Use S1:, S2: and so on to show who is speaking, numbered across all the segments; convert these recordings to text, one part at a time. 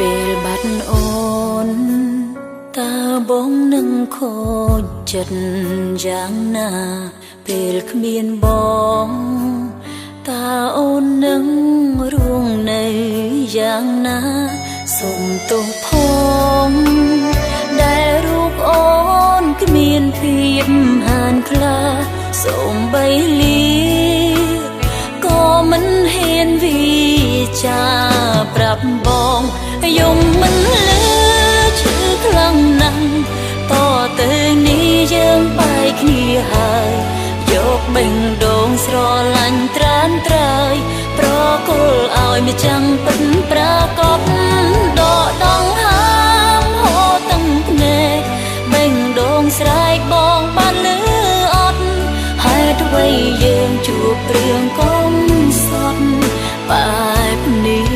S1: ពេលបាត់អូនតើបងនឹងខូចចិត្តយ៉ាងណាពេលគ្មានបងតើអូននឹងរួងនៅយ៉ាងណាសូមទោសផងដែលរូបអូនគ្មានភាពហានខ្លាសូមបីលាក៏មិនហ៊ានវិចាប្រាប់បងយំមិនលឺឈឺខ្លាំងណាស់តទៅនេះយើងបែកគ្នាហើយយកបេះដូងស្រឡាញ់ត្រានត្រើយប្រគល់ឲ្យម្ចាំងពិតប្រាកដដកដង្ហើមហូរទាំងភ្នែកបេះដូងស្រែកបងបានលឺអត់ហេតុអ្វីយើងជួបរឿងកុំសត់បែបនេះ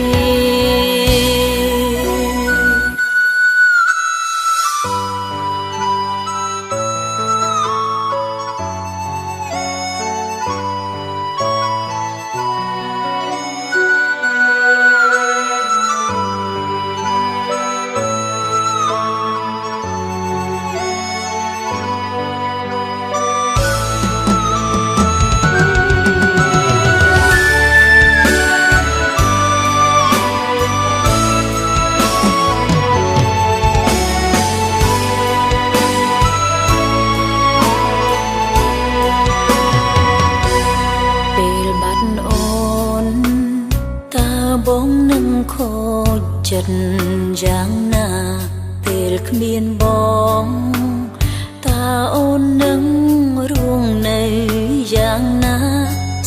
S1: បងនឹងខូចចិត្តយ៉ាងណាពេលគ្មានបងតើអូននឹងរួងនៅយ៉ាងណា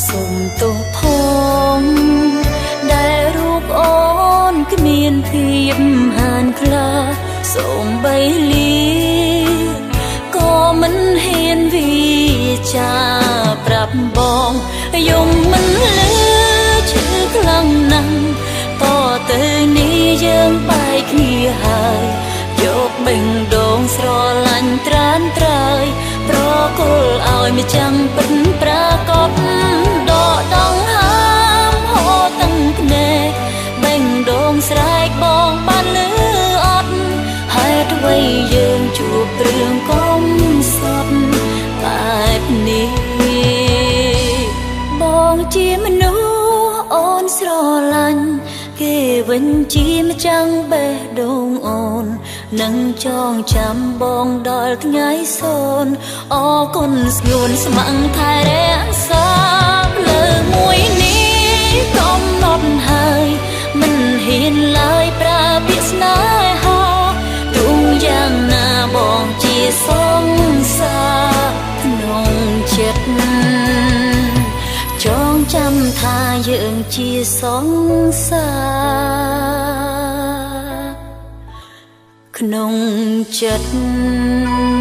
S1: សូមទោសផងដែលរូបអូនគ្មានភាពហានខ្លាសូមបីលាក៏មិនហ៊ានវិចាប្រាប់បងយំមិនលឺឈឺខ្លាំងណាស់តទៅនេះយើងបែកគ្នាហើយយកបេះដូងស្រឡាញ់ត្រានត្រើយប្រគល់ឲ្យម្ចាំងពិតប្រាកដដកដង្ហើមហូរទាំងភ្នែកបេះដូងស្រែកបងបានលឺអត់ហេតុអ្វីយើងជួបរឿងកុំសត់បែបនេះបងជាមនុស្សអូនស្រឡាញ់គេវិញជាម្ចាំងបេះដូងអូននឹងចងចាំបងដល់ថ្ងៃសូន្យអរគុណស្ងួនស្ម័គ្រថែរក្សាលើមួយនេះកំណត់ហើយមិនហ៊ានឡើយប្រើពាក្យស្នេហាទ្រង់យ៉ាងណាបងជាសង្សារក្នុងចិត្តចងចាំថាយើងជាសង្សារក្នុងចិត្ត